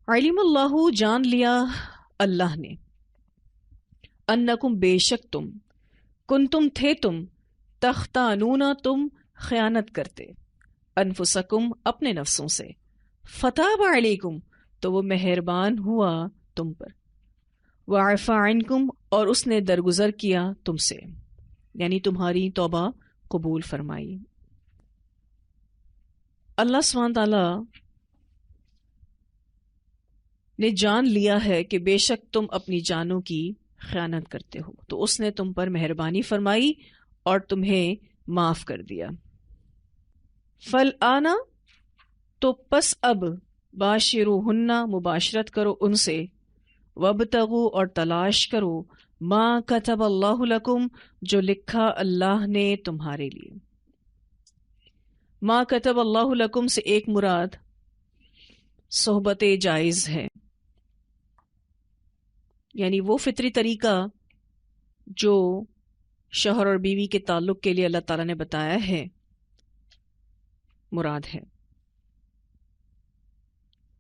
علم اللہ جان لیا اللہ نے، انکم بے شک تم، کنتم تھے تم، تختانون تم خیانت کرتے، انفسکم اپنے نفسوں سے، فتاب علیکم تو وہ مہربان ہوا تم پر، وعفا عنکم اور اس نے درگزر کیا تم سے، یعنی تمہاری توبہ قبول فرمائی۔ اللہ سبحانہ تعالی نے جان لیا ہے کہ بے شک تم اپنی جانوں کی خیانت کرتے ہو، تو اس نے تم پر مہربانی فرمائی اور تمہیں معاف کر دیا۔ فالآن تو پس اب، باشروہن مباشرت کرو ان سے، وابتغوا اور تلاش کرو، ما کتب اللہ لکم جو لکھا اللہ نے تمہارے لیے۔ ما کتب اللہ لکم سے ایک مراد صحبت جائز ہے، یعنی وہ فطری طریقہ جو شوہر اور بیوی کے تعلق کے لیے اللہ تعالیٰ نے بتایا ہے مراد ہے۔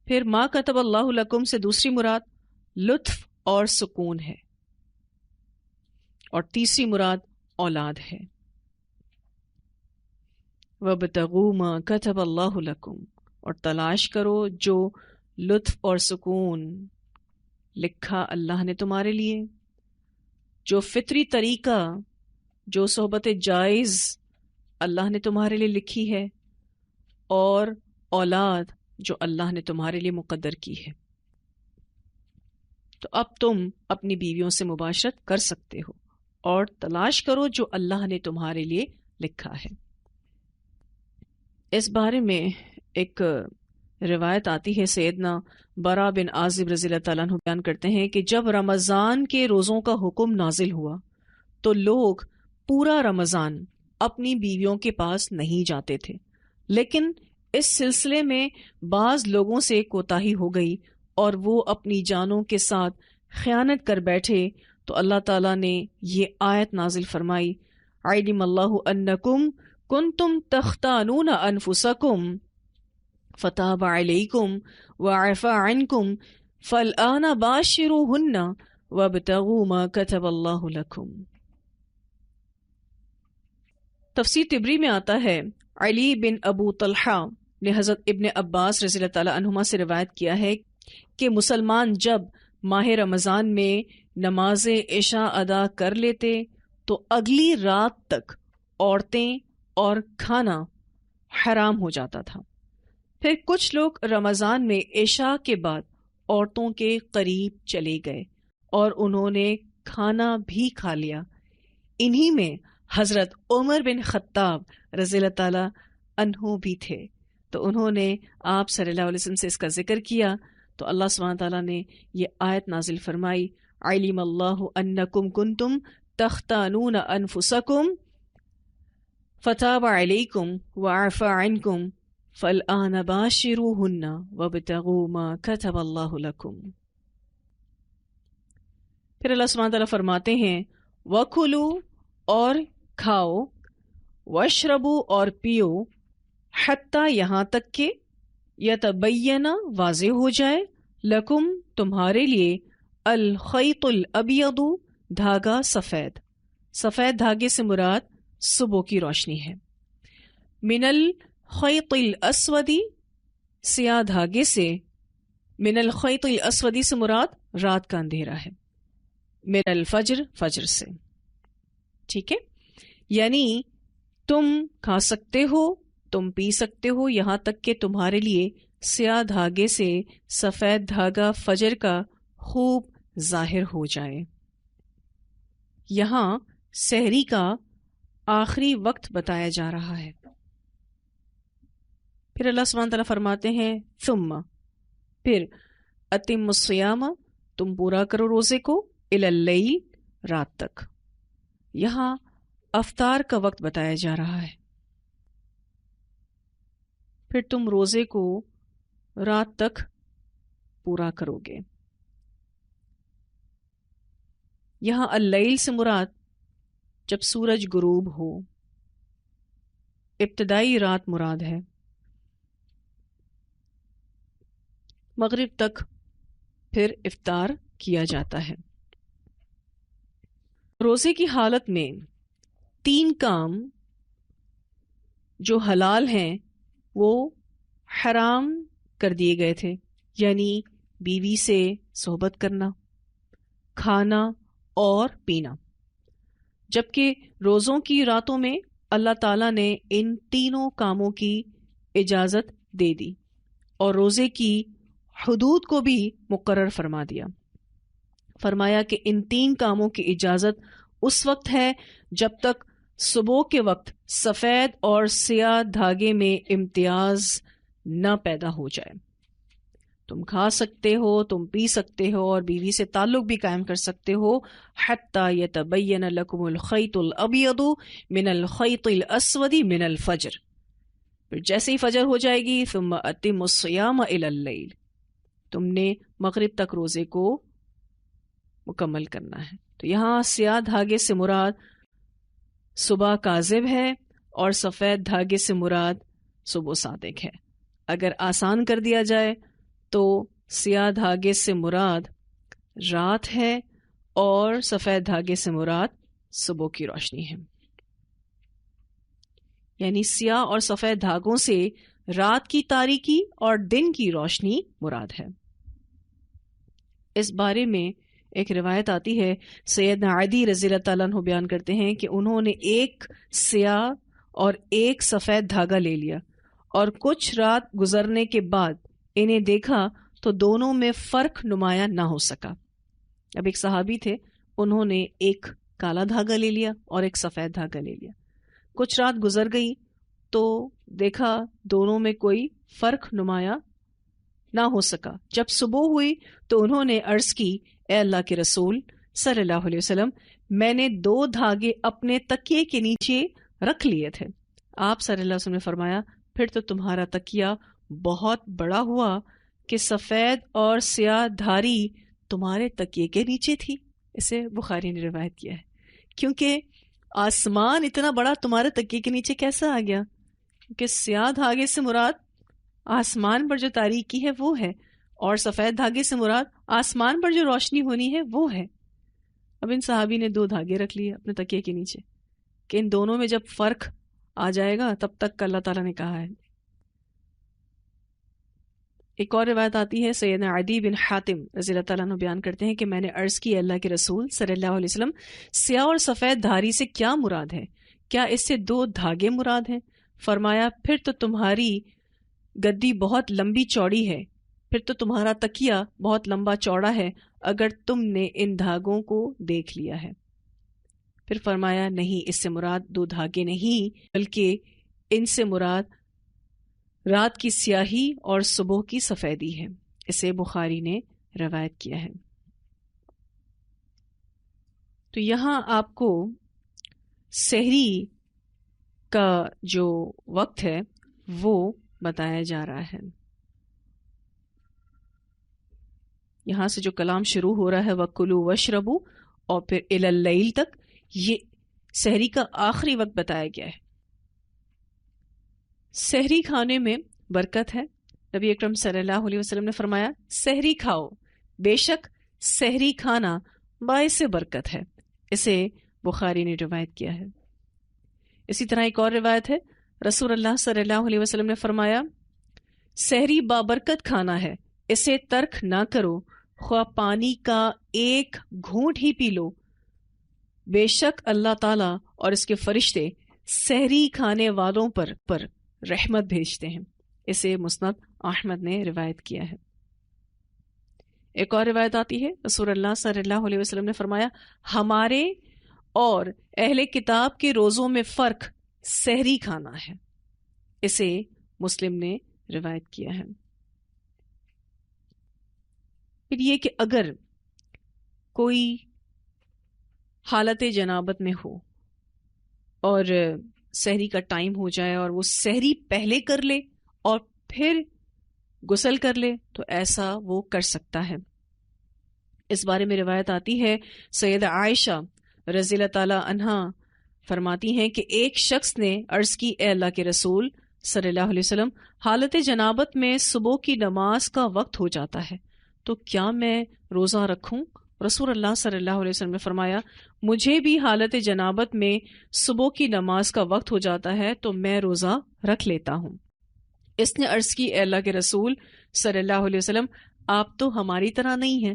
پھر ما کتب اللہ لکم سے دوسری مراد لطف اور سکون ہے، اور تیسری مراد اولاد ہے۔ وابتغوا ما کتب اللہ لکم اور تلاش کرو جو لطف اور سکون لکھا اللہ نے تمہارے لیے، جو فطری طریقہ، جو صحبت جائز اللہ نے تمہارے لیے لکھی ہے، اور اولاد جو اللہ نے تمہارے لیے مقدر کی ہے۔ تو اب تم اپنی بیویوں سے مباشرت کر سکتے ہو اور تلاش کرو جو اللہ نے تمہارے لیے لکھا ہے۔ اس بارے میں ایک روایت آتی ہے، سیدنا برا بن عازب رضی اللہ تعالیٰ عنہ بیان کرتے ہیں کہ جب رمضان کے روزوں کا حکم نازل ہوا تو لوگ پورا رمضان اپنی بیویوں کے پاس نہیں جاتے تھے، لیکن اس سلسلے میں بعض لوگوں سے کوتاہی ہو گئی اور وہ اپنی جانوں کے ساتھ خیانت کر بیٹھے، تو اللہ تعالیٰ نے یہ آیت نازل فرمائی، علم اللہ انکم کنتم تختانون انفسکم فتاب علیکم وعفا عنکم فالآن باشروہن وابتغوا ما کتب اللہ لکم۔ تفسیر طبری میں آتا ہے، علی بن ابو طلحہ نے حضرت ابن عباس رضی اللہ تعالیٰ عنہما سے روایت کیا ہے کہ مسلمان جب ماہ رمضان میں نماز عشاء ادا کر لیتے تو اگلی رات تک عورتیں اور کھانا حرام ہو جاتا تھا۔ پھر کچھ لوگ رمضان میں عشاء کے بعد عورتوں کے قریب چلے گئے اور انہوں نے کھانا بھی کھا لیا۔ انہی میں حضرت عمر بن خطاب رضی اللہ تعالیٰ عنہ بھی تھے، تو انہوں نے آپ صلی اللہ علیہ وسلم سے اس کا ذکر کیا، تو اللہ سبحانہ تعالیٰ نے یہ آیت نازل فرمائی، علم اللہ انکم کنتم تختانون انفسکم فتاب علیکم وعفا عنکم فالآن باشروہن وابتغوا ما کتب اللہ لکم۔ پھر اللہ سبحانہ تعالیٰ فرماتے ہیں، وَكُلُوا اور کھاؤ، وَاشْرَبُوا اور پیو، حتیٰ یہاں تک کہ یتبین واضح ہو جائے، لکم تمہارے لیے، الخیط الابیض دھاگا سفید، سفید دھاگے سے مراد صبح کی روشنی ہے، من الخیط الاسود سیاہ دھاگے سے، من الخیط الاسود سے مراد رات کا اندھیرا ہے، من الفجر فجر سے، ٹھیک ہے، یعنی تم کھا سکتے ہو، تم پی سکتے ہو، یہاں تک کہ تمہارے لیے سیاہ دھاگے سے سفید دھاگا فجر کا خوب ظاہر ہو جائے۔ یہاں سحری کا آخری وقت بتایا جا رہا ہے۔ پھر اللہ سبحانہ تعالیٰ فرماتے ہیں، ثم پھر اتم الصیام تم پورا کرو روزے کو، الی اللیل رات تک۔ یہاں افطار کا وقت بتایا جا رہا ہے، پھر تم روزے کو رات تک پورا کرو گے۔ یہاں اللیل سے مراد جب سورج غروب ہو، ابتدائی رات مراد ہے، مغرب تک پھر افطار کیا جاتا ہے۔ روزے کی حالت میں 3 کام جو حلال ہیں وہ حرام کر دیے گئے تھے، یعنی بیوی سے صحبت کرنا، کھانا اور پینا، جبکہ روزوں کی راتوں میں اللہ تعالیٰ نے ان تینوں کاموں کی اجازت دے دی اور روزے کی حدود کو بھی مقرر فرما دیا۔ فرمایا کہ ان 3 کاموں کی اجازت اس وقت ہے جب تک صبح کے وقت سفید اور سیاہ دھاگے میں امتیاز نہ پیدا ہو جائے۔ تم کھا سکتے ہو، تم پی سکتے ہو اور بیوی سے تعلق بھی قائم کر سکتے ہو، حتی یتبین لکم الخیط الابیض من الخیط الاسود من الفجر، پھر جیسے ہی فجر ہو جائے گی ثم اتموا الصیام الی اللیل، تم نے مغرب تک روزے کو مکمل کرنا ہے۔ تو یہاں سیاہ دھاگے سے مراد صبح کاذب ہے اور سفید دھاگے سے مراد صبح صادق ہے۔ اگر آسان کر دیا جائے تو سیاہ دھاگے سے مراد رات ہے اور سفید دھاگے سے مراد صبح کی روشنی ہے، یعنی سیاہ اور سفید دھاگوں سے رات کی تاریکی اور دن کی روشنی مراد ہے۔ اس بارے میں ایک روایت آتی ہے، سیدنا عدی رضی اللہ تعالیٰ عنہ بیان کرتے ہیں کہ انہوں نے ایک سیاہ اور ایک سفید دھاگا لے لیا اور کچھ رات گزرنے کے بعد انہیں دیکھا تو دونوں میں فرق نمایاں نہ ہو سکا۔ اب ایک صحابی تھے، انہوں نے ایک کالا دھاگا لے لیا اور ایک سفید دھاگا لے لیا، کچھ رات گزر گئی تو دیکھا دونوں میں کوئی فرق نمایاں نہ ہو سکا۔ جب صبح ہوئی تو انہوں نے عرض کی، اے اللہ کے رسول صلی اللہ علیہ وسلم، میں نے 2 دھاگے اپنے تکیے کے نیچے رکھ لیے تھے۔ آپ صلی اللہ علیہ وسلم نے فرمایا، پھر تو تمہارا تکیہ بہت بڑا ہوا کہ سفید اور سیاہ دھاری تمہارے تکیے کے نیچے تھی۔ اسے بخاری نے روایت کیا ہے، کیونکہ آسمان اتنا بڑا تمہارے تکیے کے نیچے کیسا آ گیا؟ کیونکہ سیاہ دھاگے سے مراد آسمان پر جو تاریکی ہے وہ ہے، اور سفید دھاگے سے مراد آسمان پر جو روشنی ہونی ہے وہ ہے۔ اب ان صحابی نے 2 دھاگے رکھ لیے اپنے تکیے کے نیچے کہ ان دونوں میں جب فرق آ جائے گا تب تک اللہ تعالیٰ نے کہا ہے۔ ایک اور روایت آتی ہے، سیدنا عدی بن حاتم رضی اللہ تعالیٰ عنہ بیان کرتے ہیں کہ میں نے عرض کی، اللہ کے رسول صلی اللہ علیہ وسلم، سیاہ اور سفید دھاری سے کیا مراد ہے؟ کیا اس سے 2 دھاگے مراد ہیں؟ فرمایا، پھر تو تمہاری گدی بہت لمبی چوڑی ہے، پھر تو تمہارا تکیہ بہت لمبا چوڑا ہے اگر تم نے ان دھاگوں کو دیکھ لیا ہے۔ پھر فرمایا، نہیں، اس سے مراد 2 دھاگے نہیں بلکہ ان سے مراد رات کی سیاہی اور صبح کی سفیدی ہے۔ اسے بخاری نے روایت کیا ہے۔ تو یہاں آپ کو سحری کا جو وقت ہے وہ بتایا جا رہا ہے۔ یہاں سے جو کلام شروع ہو رہا ہے وَكُلُوا وَاشْرَبُوا اور پھر إِلَى اللَّيْلِ تک، یہ سحری کا آخری وقت بتایا گیا ہے۔ سحری کھانے میں برکت ہے۔ نبی اکرم صلی اللہ علیہ وسلم نے فرمایا، سحری کھاؤ، بے شک سحری کھانا باعث برکت ہے۔ اسے بخاری نے روایت کیا ہے۔ اسی طرح ایک اور روایت ہے، رسول اللہ صلی اللہ علیہ وسلم نے فرمایا، سحری بابرکت کھانا ہے، اسے ترک نہ کرو، خواہ پانی کا ایک گھونٹ ہی پی لو، بے شک اللہ تعالیٰ اور اس کے فرشتے سحری کھانے والوں پر رحمت بھیجتے ہیں۔ اسے مسند احمد نے روایت کیا ہے۔ ایک اور روایت آتی ہے، رسول اللہ صلی اللہ علیہ وسلم نے فرمایا، ہمارے اور اہل کتاب کے روزوں میں فرق سحری کھانا ہے۔ اسے مسلم نے روایت کیا ہے۔ پھر یہ کہ اگر کوئی حالت جنابت میں ہو اور سحری کا ٹائم ہو جائے اور وہ سحری پہلے کر لے اور پھر غسل کر لے تو ایسا وہ کر سکتا ہے۔ اس بارے میں روایت آتی ہے، سیدہ عائشہ رضی اللہ تعالی عنہا فرماتی ہیں کہ ایک شخص نے عرض کی، اے اللہ کے رسول صلی اللہ علیہ وسلم، حالت جنابت میں صبح کی نماز کا وقت ہو جاتا ہے تو کیا میں روزہ رکھوں؟ رسول اللہ صلی اللہ علیہ وسلم نے فرمایا مجھے بھی حالت جنابت میں صبح کی نماز کا وقت ہو جاتا ہے تو میں روزہ رکھ لیتا ہوں۔ اس نے عرض کی اے اللہ کے رسول صلی اللہ علیہ وسلم آپ تو ہماری طرح نہیں ہیں،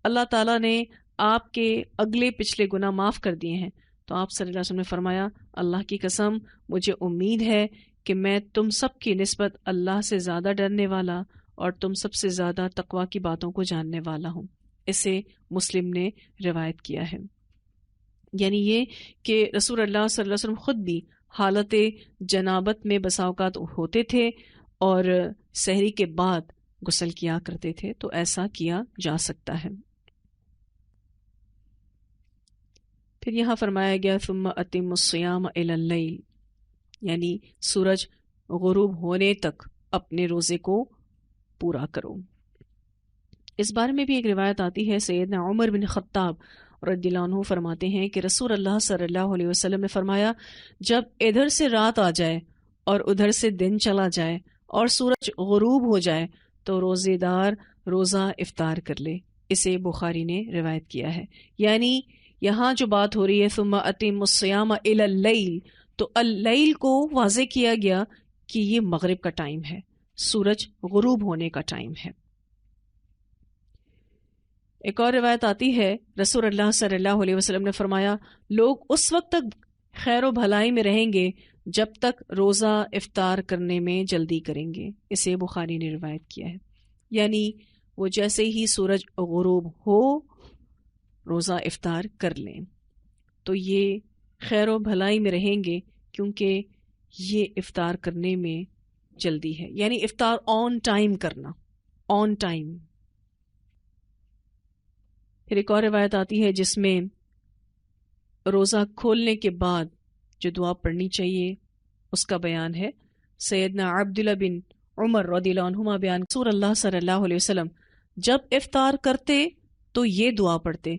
اللہ تعالیٰ نے آپ کے اگلے پچھلے گناہ معاف کر دیے ہیں۔ تو آپ صلی اللہ علیہ وسلم نے فرمایا اللہ کی قسم مجھے امید ہے کہ میں تم سب کی نسبت اللہ سے زیادہ ڈرنے والا اور تم سب سے زیادہ تقوی کی باتوں کو جاننے والا ہوں۔ اسے مسلم نے روایت کیا ہے۔ یعنی یہ کہ رسول اللہ صلی اللہ علیہ وسلم خود بھی حالت جنابت میں بسا اوقات ہوتے تھے اور سحری کے بعد غسل کیا کرتے تھے، تو ایسا کیا جا سکتا ہے۔ پھر یہاں فرمایا گیا ثم اتم الصیام الی اللیل، یعنی سورج غروب ہونے تک اپنے روزے کو پورا کرو۔ اس بارے میں بھی ایک روایت آتی ہے، سیدنا عمر بن خطاب رضی اللہ عنہ فرماتے ہیں کہ رسول اللہ صلی اللہ علیہ وسلم نے فرمایا جب ادھر سے رات آ جائے اور ادھر سے دن چلا جائے اور سورج غروب ہو جائے تو روزے دار روزہ افطار کر لے۔ اسے بخاری نے روایت کیا ہے۔ یعنی یہاں جو بات ہو رہی ہے ثم اتم الصیام الی اللیل، تو اللیل کو واضح کیا گیا کہ یہ مغرب کا ٹائم ہے، سورج غروب ہونے کا ٹائم ہے۔ ایک اور روایت آتی ہے رسول اللہ صلی اللہ علیہ وسلم نے فرمایا لوگ اس وقت تک خیر و بھلائی میں رہیں گے جب تک روزہ افطار کرنے میں جلدی کریں گے۔ اسے بخاری نے روایت کیا ہے۔ یعنی وہ جیسے ہی سورج غروب ہو روزہ افطار کر لیں تو یہ خیر و بھلائی میں رہیں گے، کیونکہ یہ افطار کرنے میں جلدی ہے، یعنی افطار آن ٹائم کرنا، آن ٹائم۔ پھر ایک اور روایت آتی ہے جس میں روزہ کھولنے کے بعد جو دعا پڑھنی چاہیے اس کا بیان ہے۔ سیدنا عبداللہ بن عمر رضی اللہ عنہما بیان رسول اللہ صلی اللہ علیہ وسلم جب افطار کرتے تو یہ دعا پڑھتے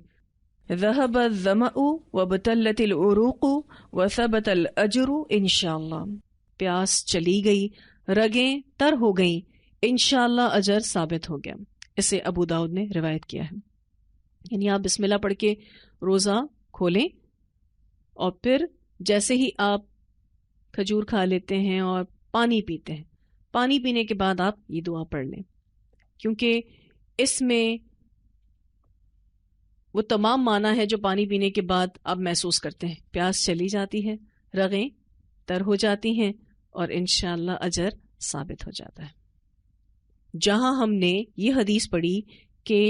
ذهب الظمأ وابتلت العروق وثبت الاجر انشاءاللہ، پیاس چلی گئی، رگیں تر ہو گئیں، انشاءاللہ اجر ثابت ہو گیا۔ اسے ابو داؤد نے روایت کیا ہے۔ یعنی آپ بسم اللہ پڑھ کے روزہ کھولیں اور پھر جیسے ہی آپ کھجور کھا لیتے ہیں اور پانی پیتے ہیں، پانی پینے کے بعد آپ یہ دعا پڑھ لیں، کیونکہ اس میں وہ تمام معنی ہے جو پانی پینے کے بعد آپ محسوس کرتے ہیں۔ پیاس چلی جاتی ہے، رگیں تر ہو جاتی ہیں اور انشاءاللہ اجر ثابت ہو جاتا ہے۔ جہاں ہم نے یہ حدیث پڑھی کہ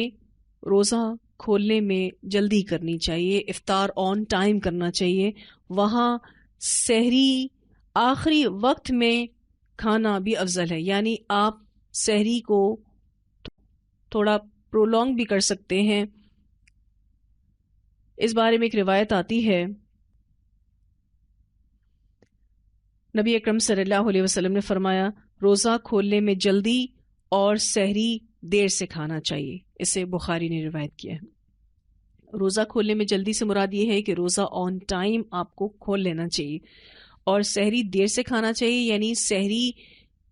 روزہ کھولنے میں جلدی کرنی چاہیے، افطار آن ٹائم کرنا چاہیے، وہاں سحری آخری وقت میں کھانا بھی افضل ہے۔ یعنی آپ سحری کو تھوڑا پرولونگ بھی کر سکتے ہیں۔ اس بارے میں ایک روایت آتی ہے نبی اکرم صلی اللہ علیہ وسلم نے فرمایا روزہ کھولنے میں جلدی اور سحری دیر سے کھانا چاہیے۔ اسے بخاری نے روایت کیا ہے۔ روزہ کھولنے میں جلدی سے مراد یہ ہے کہ روزہ آن ٹائم آپ کو کھول لینا چاہیے، اور سحری دیر سے کھانا چاہیے، یعنی سحری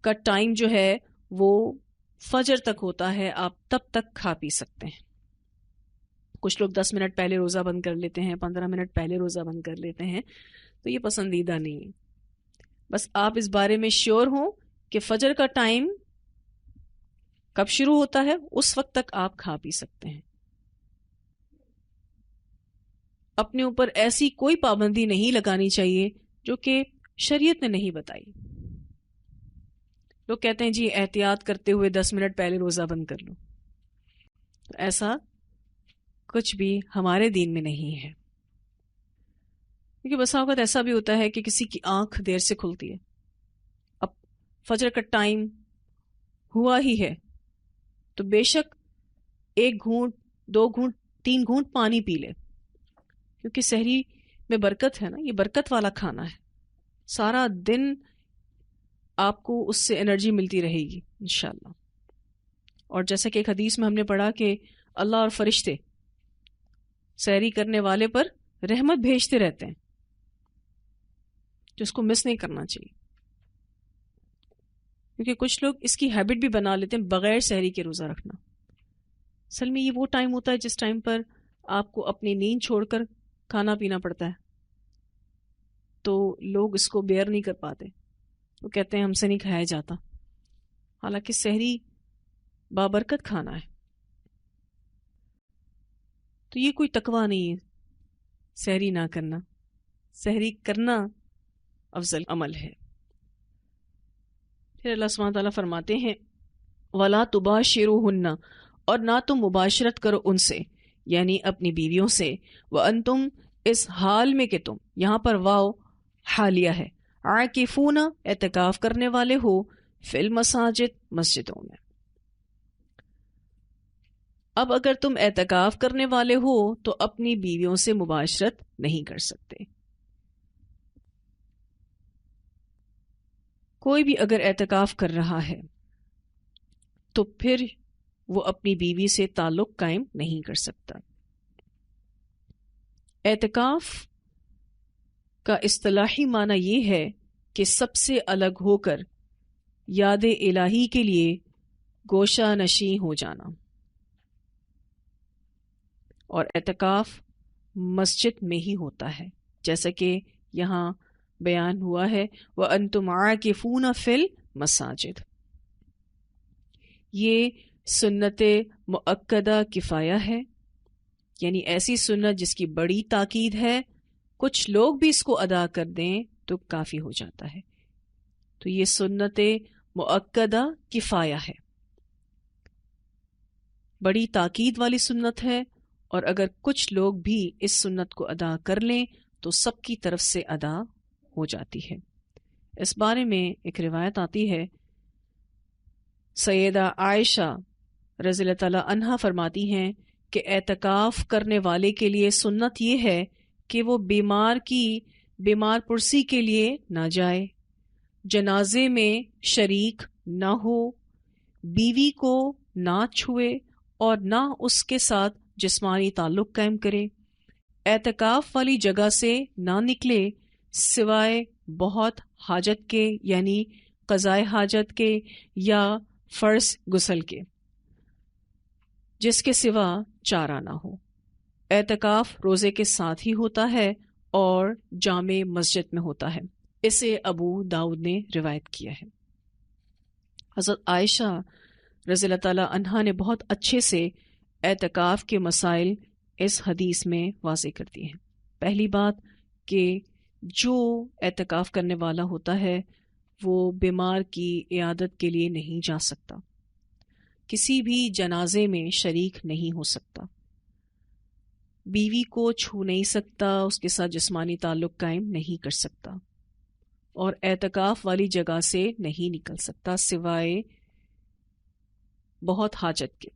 کا ٹائم جو ہے وہ فجر تک ہوتا ہے، آپ تب تک کھا پی سکتے ہیں۔ کچھ لوگ 10 منٹ پہلے روزہ بند کر لیتے ہیں، 15 منٹ پہلے روزہ بند کر لیتے ہیں، تو یہ پسندیدہ نہیں ہے۔ بس آپ اس بارے میں شیور ہوں کہ فجر کا ٹائم کب شروع ہوتا ہے، اس وقت تک آپ کھا پی سکتے ہیں۔ اپنے اوپر ایسی کوئی پابندی نہیں لگانی چاہیے جو کہ شریعت نے نہیں بتائی۔ لوگ کہتے ہیں جی احتیاط کرتے ہوئے 10 منٹ پہلے روزہ بند کر لو، ایسا کچھ بھی ہمارے دین میں نہیں ہے۔ کیونکہ بسا اوقات ایسا بھی ہوتا ہے کہ کسی کی آنکھ دیر سے کھلتی ہے، اب فجر کا ٹائم ہوا ہی ہے تو بے شک 1 گھونٹ 2 گھونٹ 3 گھونٹ پانی پی لے، کیونکہ سحری میں برکت ہے نا، یہ برکت والا کھانا ہے، سارا دن آپ کو اس سے انرجی ملتی رہے گی انشاءاللہ۔ اور جیسا کہ ایک حدیث میں ہم نے پڑھا کہ اللہ اور فرشتے سحری کرنے والے پر رحمت بھیجتے رہتے ہیں، جس کو مس نہیں کرنا چاہیے، کیونکہ کچھ لوگ اس کی ہیبٹ بھی بنا لیتے ہیں بغیر سحری کے روزہ رکھنا۔ اصل میں یہ وہ ٹائم ہوتا ہے جس ٹائم پر آپ کو اپنی نیند چھوڑ کر کھانا پینا پڑتا ہے، تو لوگ اس کو بیئر نہیں کر پاتے، وہ کہتے ہیں ہم سے نہیں کھایا جاتا، حالانکہ سحری بابرکت کھانا ہے۔ تو یہ کوئی تقویٰ نہیں ہے سحری نہ کرنا، سحری کرنا افضل عمل ہے۔ پھر اللہ سبحانہ تعالیٰ فرماتے ہیں وَلَا تُبَاشِرُوهُنَّ، اور نہ تم مباشرت کرو ان سے، یعنی اپنی بیویوں سے، وَأَنْتُمْ، اس حال میں کہ تم، یہاں پر واو حالیہ ہے، عاکفون، اعتکاف کرنے والے ہو، فی المساجد، مسجدوں میں۔ اب اگر تم اعتکاف کرنے والے ہو تو اپنی بیویوں سے مباشرت نہیں کر سکتے۔ کوئی بھی اگر اعتکاف کر رہا ہے تو پھر وہ اپنی بیوی سے تعلق قائم نہیں کر سکتا۔ اعتکاف کا اصطلاحی معنی یہ ہے کہ سب سے الگ ہو کر یاد الہی کے لیے گوشہ نشیں ہو جانا، اور اعتکاف مسجد میں ہی ہوتا ہے، جیسا کہ یہاں بیان ہوا ہے وَأَنْتُمْ عَاكِفُونَ فِي الْمَسَاجِدِ۔ یہ سنت مؤکدہ کفایہ ہے، یعنی ایسی سنت جس کی بڑی تاکید ہے، کچھ لوگ بھی اس کو ادا کر دیں تو کافی ہو جاتا ہے۔ تو یہ سنت مؤکدہ کفایہ ہے، بڑی تاکید والی سنت ہے، اور اگر کچھ لوگ بھی اس سنت کو ادا کر لیں تو سب کی طرف سے ادا ہو جاتی ہے۔ اس بارے میں ایک روایت آتی ہے، سیدہ عائشہ رضی اللہ تعالی عنہا فرماتی ہیں کہ اعتکاف کرنے والے کے لیے سنت یہ ہے کہ وہ بیمار پرسی کے لیے نہ جائے، جنازے میں شریک نہ ہو، بیوی کو نہ چھوئے اور نہ اس کے ساتھ جسمانی تعلق قائم کرے، اعتکاف والی جگہ سے نہ نکلے سوائے بہت حاجت کے، یعنی قضائے حاجت کے یا فرض غسل کے، جس کے سوا چارہ نہ ہو۔ اعتکاف روزے کے ساتھ ہی ہوتا ہے اور جامع مسجد میں ہوتا ہے، اسے ابو داؤد نے روایت کیا ہے۔ حضرت عائشہ رضی اللہ تعالی عنہا نے بہت اچھے سے اعتکاف کے مسائل اس حدیث میں واضح کر دی ہیں۔ پہلی بات کہ جو اعتکاف کرنے والا ہوتا ہے وہ بیمار کی عیادت کے لیے نہیں جا سکتا، کسی بھی جنازے میں شریک نہیں ہو سکتا، بیوی کو چھو نہیں سکتا، اس کے ساتھ جسمانی تعلق قائم نہیں کر سکتا، اور اعتکاف والی جگہ سے نہیں نکل سکتا سوائے بہت حاجت کے۔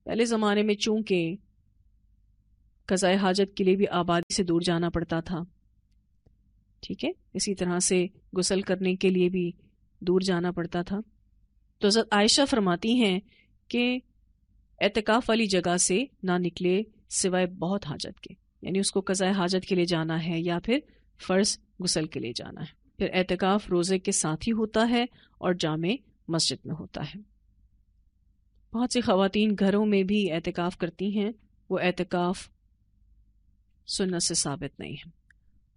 پہلے زمانے میں چونکہ قضائے حاجت کے لیے بھی آبادی سے دور جانا پڑتا تھا، ٹھیک ہے، اسی طرح سے غسل کرنے کے لیے بھی دور جانا پڑتا تھا، تو حضرت عائشہ فرماتی ہیں کہ اعتکاف والی جگہ سے نہ نکلے سوائے بہت حاجت کے، یعنی اس کو قضائے حاجت کے لیے جانا ہے یا پھر فرض غسل کے لیے جانا ہے۔ پھر اعتکاف روزے کے ساتھ ہی ہوتا ہے اور جامع مسجد میں ہوتا ہے۔ بہت سی خواتین گھروں میں بھی اعتکاف کرتی ہیں، وہ اعتکاف سنت سے ثابت نہیں ہے،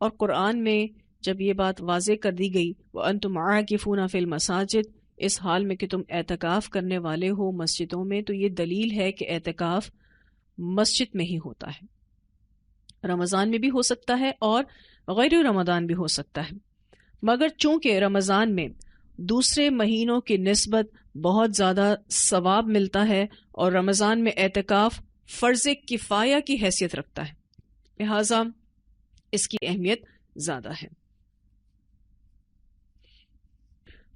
اور قرآن میں جب یہ بات واضح کر دی گئی وَأَنْتُمْ عَاكِفُونَ فِي الْمَسَاجِدِ، اس حال میں کہ تم اعتکاف کرنے والے ہو مسجدوں میں، تو یہ دلیل ہے کہ اعتکاف مسجد میں ہی ہوتا ہے، رمضان میں بھی ہو سکتا ہے اور غیر رمضان بھی ہو سکتا ہے، مگر چونکہ رمضان میں دوسرے مہینوں کی نسبت بہت زیادہ ثواب ملتا ہے اور رمضان میں اعتکاف فرض کفایہ کی حیثیت رکھتا ہے، لہٰذا اس کی اہمیت زیادہ ہے۔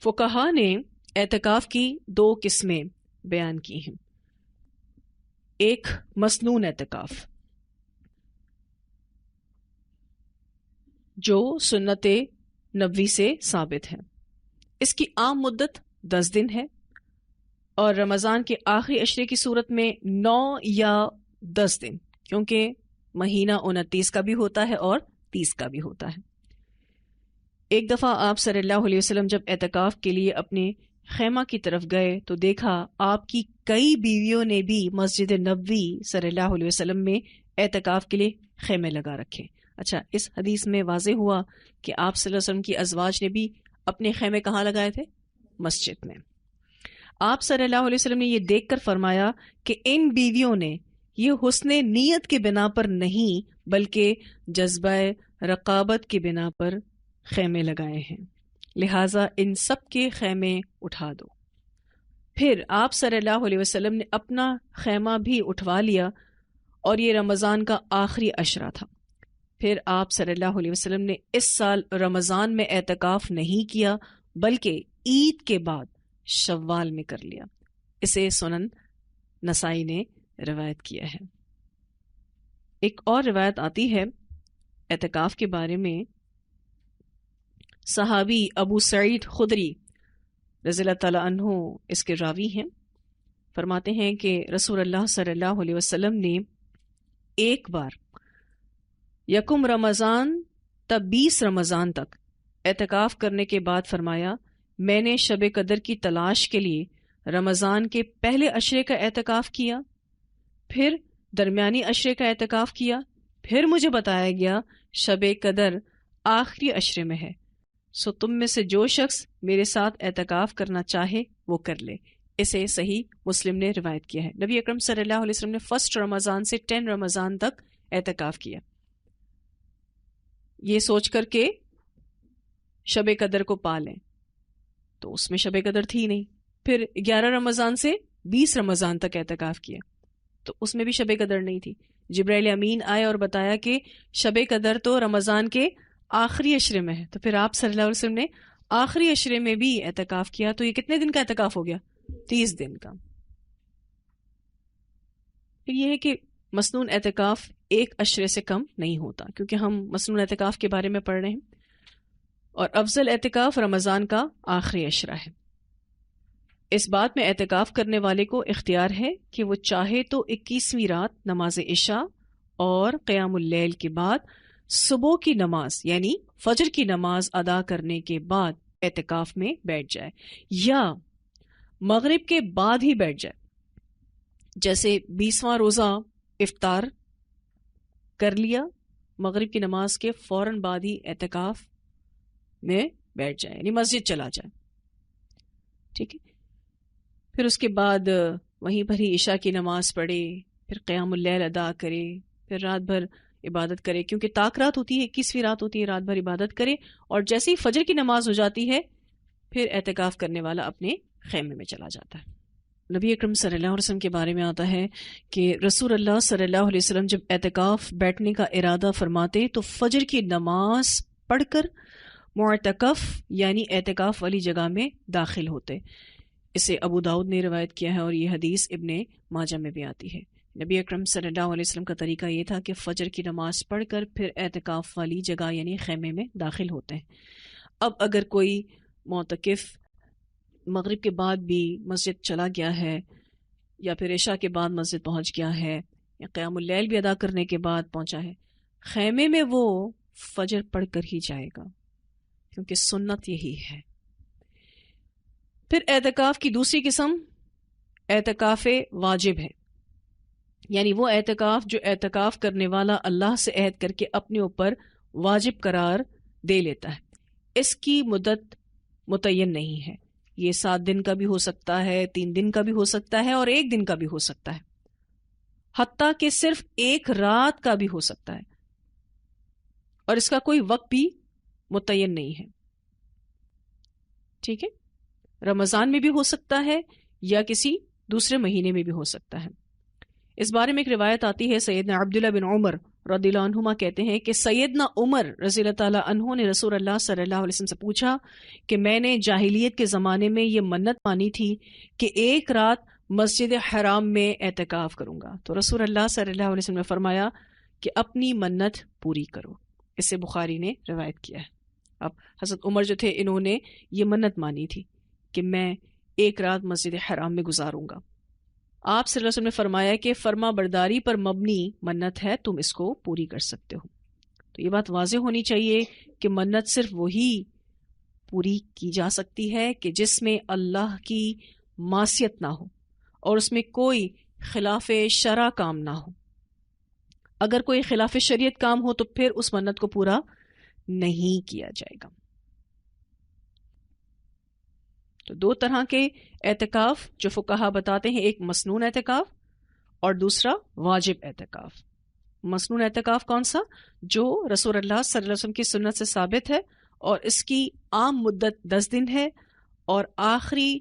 فقہا نے اعتکاف کی دو قسمیں بیان کی ہیں، ایک مسنون اعتکاف جو سنت نبوی سے ثابت ہے، اس کی عام مدت 10 دن ہے، اور رمضان کے آخری عشرے کی صورت میں 9 یا 10 دن، کیونکہ مہینہ 29 کا بھی ہوتا ہے اور 30 کا بھی ہوتا ہے۔ ایک دفعہ آپ صلی اللہ علیہ وسلم جب اعتکاف کے لیے اپنے خیمہ کی طرف گئے تو دیکھا آپ کی کئی بیویوں نے بھی مسجد نبوی صلی اللہ علیہ وسلم میں اعتکاف کے لیے خیمے لگا رکھے. اچھا، اس حدیث میں واضح ہوا کہ آپ صلی اللہ علیہ وسلم کی ازواج نے بھی اپنے خیمے کہاں لگائے تھے؟ مسجد میں. آپ صلی اللہ علیہ وسلم نے یہ دیکھ کر فرمایا کہ ان بیویوں نے یہ حسن نیت کے بنا پر نہیں بلکہ جذبہ رقابت کی بنا پر خیمے لگائے ہیں، لہٰذا ان سب کے خیمے اٹھا دو. پھر آپ صلی اللہ علیہ وسلم نے اپنا خیمہ بھی اٹھوا لیا اور یہ رمضان کا آخری عشرہ تھا. پھر آپ صلی اللہ علیہ وسلم نے اس سال رمضان میں اعتکاف نہیں کیا بلکہ عید کے بعد شوال میں کر لیا. اسے سنن نسائی نے روایت کیا ہے. ایک اور روایت آتی ہے اعتکاف کے بارے میں. صحابی ابو سعید خدری رضی اللہ تعالیٰ عنہ اس کے راوی ہیں. فرماتے ہیں کہ رسول اللہ صلی اللہ علیہ وسلم نے ایک بار یکم رمضان تا 20 رمضان تک اعتکاف کرنے کے بعد فرمایا، میں نے شب قدر کی تلاش کے لیے رمضان کے پہلے عشرے کا اعتکاف کیا، پھر درمیانی عشرے کا اعتکاف کیا، پھر مجھے بتایا گیا شب قدر آخری عشرے میں ہے، سو تم میں سے جو شخص میرے ساتھ اعتکاف کرنا چاہے وہ کر لے. اسے صحیح مسلم نے روایت کیا ہے. نبی اکرم صلی اللہ علیہ وسلم نے 1 رمضان سے 10 رمضان تک اعتکاف کیا، یہ سوچ کر کے شب قدر کو پا لیں، تو اس میں شب قدر تھی نہیں. پھر 11 رمضان سے 20 رمضان تک اعتکاف کیا تو اس میں بھی شب قدر نہیں تھی. جبرائیل امین آئے اور بتایا کہ شب قدر تو رمضان کے آخری عشرے میں ہے. تو پھر آپ صلی اللہ علیہ وسلم نے آخری عشرے میں بھی اعتکاف کیا. تو یہ کتنے دن کا اعتکاف ہو گیا؟ 30 دن کا. پھر یہ ہے کہ مسنون اعتکاف ایک عشرے سے کم نہیں ہوتا، کیونکہ ہم مسنون اعتکاف کے بارے میں پڑھ رہے ہیں، اور افضل اعتکاف رمضان کا آخری عشرہ ہے. اس بات میں اعتکاف کرنے والے کو اختیار ہے کہ وہ چاہے تو 21ویں رات نماز عشاء اور قیام اللیل کے بعد صبح کی نماز یعنی فجر کی نماز ادا کرنے کے بعد اعتکاف میں بیٹھ جائے، یا مغرب کے بعد ہی بیٹھ جائے. جیسے 20واں روزہ افطار کر لیا، مغرب کی نماز کے فوراً بعد ہی اعتکاف میں بیٹھ جائے، یعنی مسجد چلا جائے. ٹھیک ہے، پھر اس کے بعد وہیں پر ہی عشاء کی نماز پڑھے، پھر قیام اللیل ادا کرے، پھر رات بھر عبادت کرے، کیونکہ طاق رات ہوتی ہے، 21ویں رات ہوتی ہے، رات بھر عبادت کرے، اور جیسے ہی فجر کی نماز ہو جاتی ہے پھر اعتکاف کرنے والا اپنے خیمے میں چلا جاتا ہے. نبی اکرم صلی اللہ علیہ وسلم کے بارے میں آتا ہے کہ رسول اللہ صلی اللہ علیہ وسلم جب اعتکاف بیٹھنے کا ارادہ فرماتے تو فجر کی نماز پڑھ کر معتکف یعنی اعتکاف والی جگہ میں داخل ہوتے. اسے ابو داؤد نے روایت کیا ہے اور یہ حدیث ابن ماجہ میں بھی آتی ہے. نبی اکرم صلی اللہ علیہ وسلم کا طریقہ یہ تھا کہ فجر کی نماز پڑھ کر پھر اعتکاف والی جگہ یعنی خیمے میں داخل ہوتے ہیں. اب اگر کوئی معتکف مغرب کے بعد بھی مسجد چلا گیا ہے، یا پھر عشاء کے بعد مسجد پہنچ گیا ہے، یا قیام اللیل بھی ادا کرنے کے بعد پہنچا ہے، خیمے میں وہ فجر پڑھ کر ہی جائے گا، کیونکہ سنت یہی ہے. پھر اعتکاف کی دوسری قسم اعتکاف واجب ہے، یعنی وہ اعتکاف جو اعتکاف کرنے والا اللہ سے عہد کر کے اپنے اوپر واجب قرار دے لیتا ہے. اس کی مدت متعین نہیں ہے، یہ 7 دن کا بھی ہو سکتا ہے، 3 دن کا بھی ہو سکتا ہے، اور 1 دن کا بھی ہو سکتا ہے، حتیٰ کہ صرف 1 رات کا بھی ہو سکتا ہے، اور اس کا کوئی وقت بھی متعین نہیں ہے. ٹھیک ہے، رمضان میں بھی ہو سکتا ہے یا کسی دوسرے مہینے میں بھی ہو سکتا ہے. اس بارے میں ایک روایت آتی ہے، سیدنا عبداللہ بن عمر رضی اللہ عنہما کہتے ہیں کہ سیدنا عمر رضی اللہ تعالیٰ عنہ نے رسول اللہ صلی اللہ علیہ وسلم سے پوچھا کہ میں نے جاہلیت کے زمانے میں یہ منت مانی تھی کہ 1 رات مسجد حرام میں اعتکاف کروں گا. تو رسول اللہ صلی اللہ علیہ وسلم نے فرمایا کہ اپنی منت پوری کرو. اسے بخاری نے روایت کیا ہے. اب حضرت عمر جو تھے انہوں نے یہ منت مانی تھی کہ میں 1 رات مسجد حرام میں گزاروں گا. آپ صلی اللہ علیہ وسلم نے فرمایا کہ فرما برداری پر مبنی منت ہے، تم اس کو پوری کر سکتے ہو. تو یہ بات واضح ہونی چاہیے کہ منت صرف وہی پوری کی جا سکتی ہے کہ جس میں اللہ کی معصیت نہ ہو اور اس میں کوئی خلاف شرع کام نہ ہو. اگر کوئی خلاف شریعت کام ہو تو پھر اس منت کو پورا نہیں کیا جائے گا. تو دو طرح کے اعتکاف جو فقہا بتاتے ہیں، ایک مسنون اعتکاف اور دوسرا واجب اعتکاف. مسنون اعتکاف کون سا؟ جو رسول اللہ صلی اللہ علیہ وسلم کی سنت سے ثابت ہے اور اس کی عام مدت 10 دن ہے اور آخری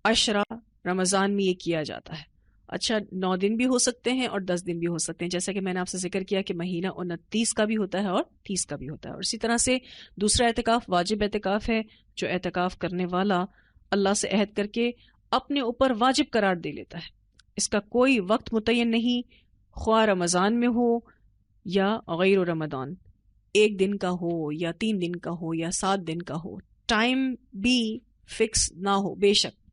عشرہ رمضان میں یہ کیا جاتا ہے. اچھا 9 دن بھی ہو سکتے ہیں اور 10 دن بھی ہو سکتے ہیں، جیسا کہ میں نے آپ سے ذکر کیا کہ مہینہ 29 کا بھی ہوتا ہے اور 30 کا بھی ہوتا ہے. اور اسی طرح سے دوسرا اعتکاف واجب اعتکاف ہے، جو اعتکاف کرنے والا اللہ سے عہد کر کے اپنے اوپر واجب قرار دے لیتا ہے. اس کا کوئی وقت متعین نہیں، خواہ رمضان میں ہو یا غیر رمضان، 1 دن کا ہو یا 3 دن کا ہو یا 7 دن کا ہو، ٹائم بھی فکس نہ ہو. بے شک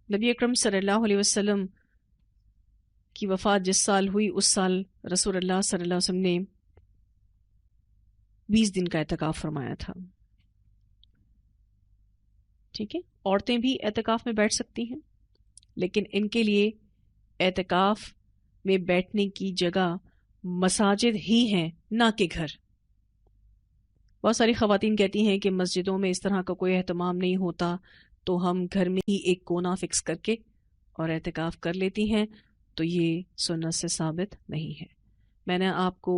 نبی اکرم صلی اللہ علیہ وسلم کی وفات جس سال ہوئی اس سال رسول اللہ صلی اللہ علیہ وسلم نے 20 دن کا اعتکاف فرمایا تھا. ٹھیک ہے، عورتیں بھی اعتکاف میں بیٹھ سکتی ہیں، لیکن ان کے لیے اعتکاف میں بیٹھنے کی جگہ مساجد ہی ہیں، نہ کہ گھر. بہت ساری خواتین کہتی ہیں کہ مسجدوں میں اس طرح کا کوئی اہتمام نہیں ہوتا تو ہم گھر میں ہی ایک کونا فکس کر کے اور اعتکاف کر لیتی ہیں. تو یہ سنت سے ثابت نہیں ہے. میں نے آپ کو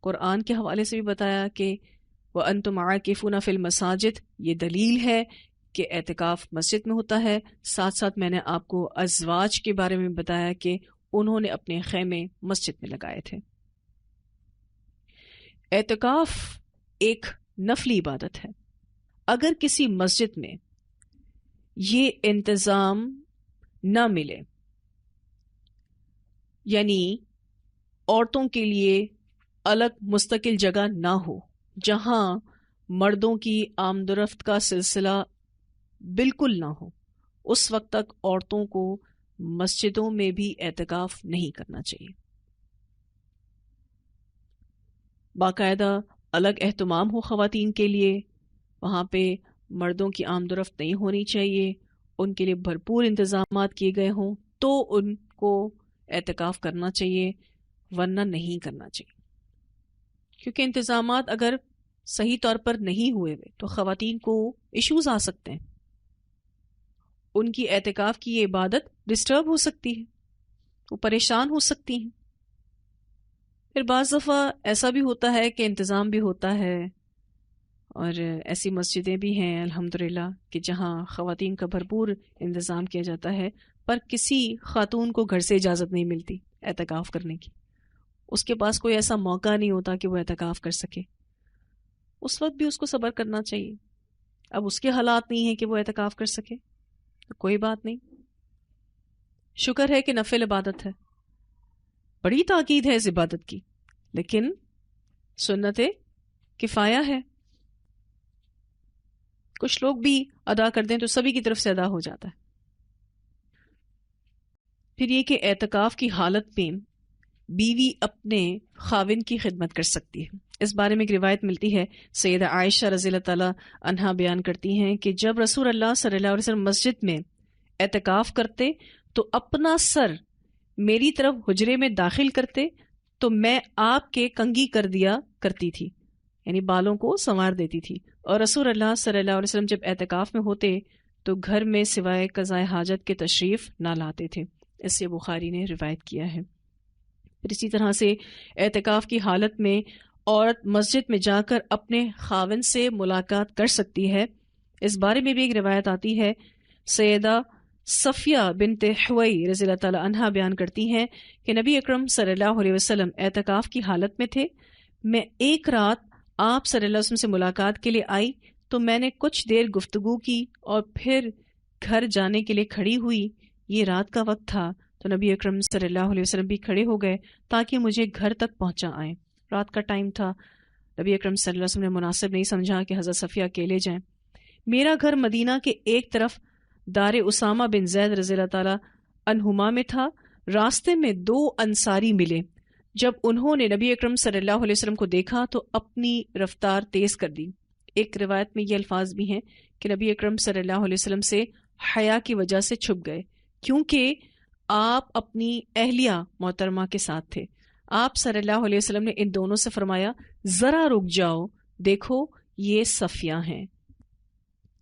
قرآن کے حوالے سے بھی بتایا کہ وَأَنْتُمْ عَاكِفُونَ فِي الْمَسَاجِدِ، یہ دلیل ہے کہ اعتکاف مسجد میں ہوتا ہے. ساتھ ساتھ میں نے آپ کو ازواج کے بارے میں بتایا کہ انہوں نے اپنے خیمے مسجد میں لگائے تھے. اعتکاف ایک نفلی عبادت ہے. اگر کسی مسجد میں یہ انتظام نہ ملے، یعنی عورتوں کے لیے الگ مستقل جگہ نہ ہو جہاں مردوں کی آمد و رفت کا سلسلہ بالکل نہ ہو، اس وقت تک عورتوں کو مسجدوں میں بھی اعتکاف نہیں کرنا چاہیے. باقاعدہ الگ اہتمام ہو خواتین کے لیے، وہاں پہ مردوں کی آمد و رفت نہیں ہونی چاہیے، ان کے لیے بھرپور انتظامات کیے گئے ہوں تو ان کو اعتکاف کرنا چاہیے، ورنہ نہیں کرنا چاہیے. کیونکہ انتظامات اگر صحیح طور پر نہیں ہوئے تو خواتین کو ایشوز آ سکتے ہیں، ان کی اعتکاف کی یہ عبادت ڈسٹرب ہو سکتی ہے، وہ پریشان ہو سکتی ہیں. پھر بعض دفعہ ایسا بھی ہوتا ہے کہ انتظام بھی ہوتا ہے اور ایسی مسجدیں بھی ہیں الحمدللہ کہ جہاں خواتین کا بھرپور انتظام کیا جاتا ہے، پر کسی خاتون کو گھر سے اجازت نہیں ملتی اعتکاف کرنے کی. اس کے پاس کوئی ایسا موقع نہیں ہوتا کہ وہ اعتکاف کر سکے. اس وقت بھی اس کو صبر کرنا چاہیے. اب اس کے حالات نہیں ہیں کہ وہ اعتکاف کر سکے تو کوئی بات نہیں، شکر ہے کہ نفل عبادت ہے، بڑی تاکید ہے اس عبادت کی، لیکن سنت کفایہ ہے. کچھ لوگ بھی ادا کر دیں تو سبھی کی طرف سے ادا ہو جاتا ہے. پھر یہ کہ اعتکاف کی حالت میں بیوی اپنے خاوند کی خدمت کر سکتی ہے. اس بارے میں ایک روایت ملتی ہے، سیدہ عائشہ رضی اللہ تعالی عنہا بیان کرتی ہیں کہ جب رسول اللہ صلی اللہ علیہ وسلم مسجد میں اعتکاف کرتے تو اپنا سر میری طرف حجرے میں داخل کرتے تو میں آپ کے کنگھی کر دیا کرتی تھی، یعنی بالوں کو سنوار دیتی تھی. اور رسول اللہ صلی اللہ علیہ وسلم جب اعتکاف میں ہوتے تو گھر میں سوائے قضاء حاجت کے تشریف نہ لاتے تھے. اس سے بخاری نے روایت کیا ہے. پھر اسی طرح سے اعتکاف کی حالت میں عورت مسجد میں جا کر اپنے خاوند سے ملاقات کر سکتی ہے. اس بارے میں بھی ایک روایت آتی ہے، سیدہ صفیہ بنت حوی رضی اللہ تعالی عنہا بیان کرتی ہیں کہ نبی اکرم صلی اللہ علیہ وسلم اعتکاف کی حالت میں تھے. میں ایک رات آپ صلی اللہ علیہ وسلم سے ملاقات کے لیے آئی تو میں نے کچھ دیر گفتگو کی اور پھر گھر جانے کے لیے کھڑی ہوئی. یہ رات کا وقت تھا تو نبی اکرم صلی اللہ علیہ وسلم بھی کھڑے ہو گئے تاکہ مجھے گھر تک پہنچا آئیں. رات کا ٹائم تھا، نبی اکرم صلی اللہ علیہ وسلم نے مناسب نہیں سمجھا کہ حضرت صفیہ اکیلے جائیں. میرا گھر مدینہ کے ایک طرف دار اسامہ بن زید رضی اللہ تعالی عنہما میں تھا. راستے میں 2 انصاری ملے جب انہوں نے نبی اکرم صلی اللہ علیہ وسلم کو دیکھا تو اپنی رفتار تیز کر دی. ایک روایت میں یہ الفاظ بھی ہیں کہ نبی اکرم صلی اللہ علیہ وسلم سے حیا کی وجہ سے چھپ گئے، کیونکہ آپ اپنی اہلیہ محترمہ کے ساتھ تھے. آپ صلی اللہ علیہ وسلم نے ان دونوں سے فرمایا ذرا رک جاؤ، دیکھو یہ صفیہ ہیں،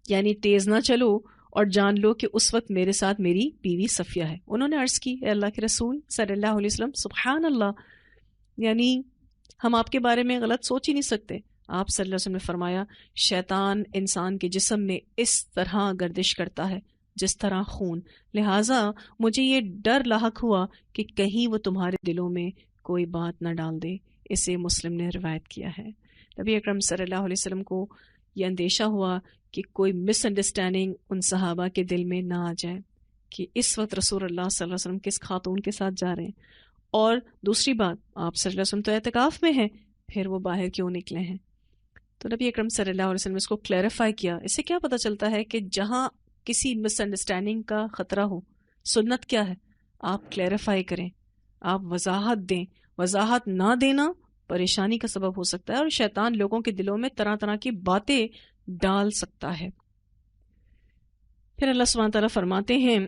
یعنی تیز نہ چلو اور جان لو کہ اس وقت میرے ساتھ میری بیوی صفیہ ہے. انہوں نے عرض کی اے اللہ کے رسول صلی اللہ علیہ وسلم، سبحان اللہ، یعنی ہم آپ کے بارے میں غلط سوچ ہی نہیں سکتے. آپ صلی اللہ علیہ وسلم نے فرمایا شیطان انسان کے جسم میں اس طرح گردش کرتا ہے جس طرح خون، لہٰذا مجھے یہ ڈر لاحق ہوا کہ کہیں وہ تمہارے دلوں میں کوئی بات نہ ڈال دے. اسے مسلم نے روایت کیا ہے. نبی اکرم صلی اللہ علیہ وسلم کو یہ اندیشہ ہوا کہ کوئی مس انڈرسٹینڈنگ ان صحابہ کے دل میں نہ آ جائے کہ اس وقت رسول اللہ صلی اللہ علیہ وسلم کس خاتون کے ساتھ جا رہے ہیں. اور دوسری بات، آپ صلی اللہ علیہ وسلم تو اعتکاف میں ہیں، پھر وہ باہر کیوں نکلے ہیں؟ تو نبی اکرم صلی اللہ علیہ وسلم نے اس کو کلیریفائی کیا. اس سے کیا پتہ چلتا ہے کہ جہاں کسی مس انڈرسٹینڈنگ کا خطرہ ہو، سنت کیا ہے؟ آپ کلیریفائی کریں، آپ وضاحت دیں. وضاحت نہ دینا پریشانی کا سبب ہو سکتا ہے اور شیطان لوگوں کے دلوں میں طرح طرح کی باتیں ڈال سکتا ہے. پھر اللہ سبحانہ تعالیٰ فرماتے ہیں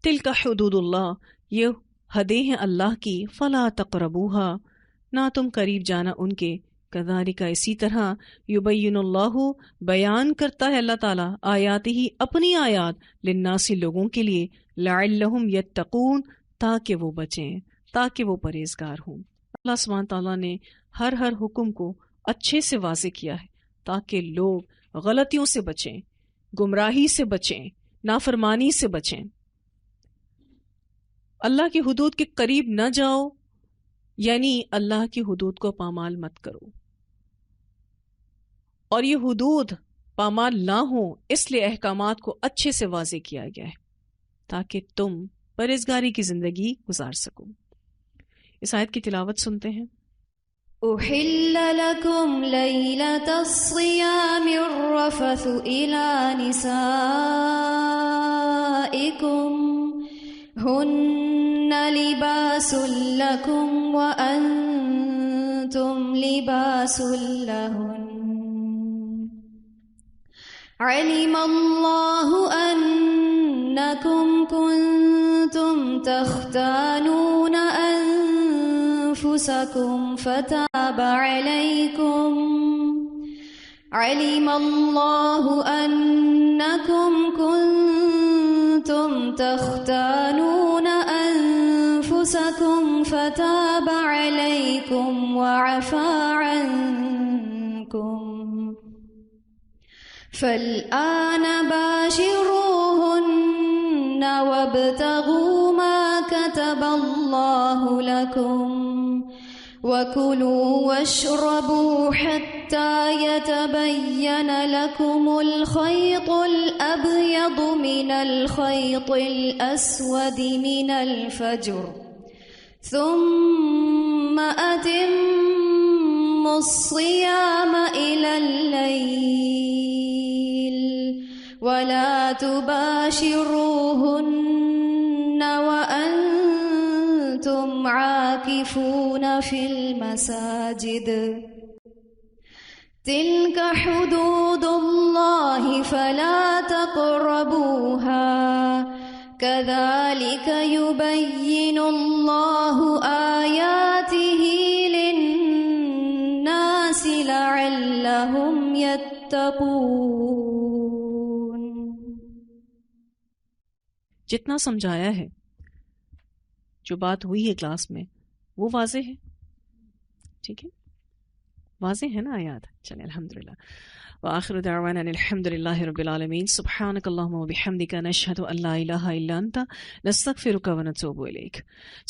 تلک حدود اللہ، یہ حدیں ہیں اللہ کی، فلا تقربوها، نہ تم قریب جانا ان کے. کذالک، اسی طرح، یبین اللہ، بیان کرتا ہے اللہ تعالیٰ آیات ہی، اپنی آیات، للناس، لوگوں کے لیے، لعلہم یتقون، تاکہ وہ بچیں، تاکہ وہ پرہیزگار ہوں. اللہ سبحانہ تعالیٰ نے ہر حکم کو اچھے سے واضح کیا ہے تاکہ لوگ غلطیوں سے بچیں، گمراہی سے بچیں، نافرمانی سے بچیں. اللہ کی حدود کے قریب نہ جاؤ، یعنی اللہ کی حدود کو پامال مت کرو. اور یہ حدود پامال نہ ہوں اس لیے احکامات کو اچھے سے واضح کیا گیا ہے تاکہ تم پرہیزگاری کی زندگی گزار سکو. اس آیت کی تلاوت سنتے ہیں. أحل لكم ليلة الصيام الرفث إلى نسائكم هن لباس لكم وأنتم لباس لهن علم الله أنكم كنتم تختانون أنفسكم فتاب عليكم علم الله أنكم كنتم تختانون أنفسكم فتاب عليكم وعفى عنكم فالآن باشروهن وابتغوا ما كتب الله لكم وكلوا واشربوا حتى يتبين لكم الخيط الأبيض من الخيط الأسود من الفجر ثم أتموا الصيام إلى الليل ولا تباشروهن وأنتم عاكفون في المساجد تلك حدود الله فلا تقربوها كذلك يبين الله آياته للناس لعلهم يتقون. جتنا سمجھایا ہے، جو بات ہوئی ہے کلاس میں، وہ واضح ہے. ٹھیک ہے، واضح ہے نا آیات. چلیں الحمدللہ. وآخر دعوانا الحمدللہ رب العالمین. سبحانک اللہم وبحمدک، نشہد ان لا الہ الا انت، نستغفرک ونتوب الیک.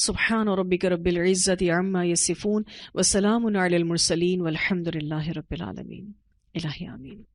سبحان ربک رب العزۃ عما یصفون، وسلام علی المرسلین، والحمدللہ رب العالمین. الہی آمین.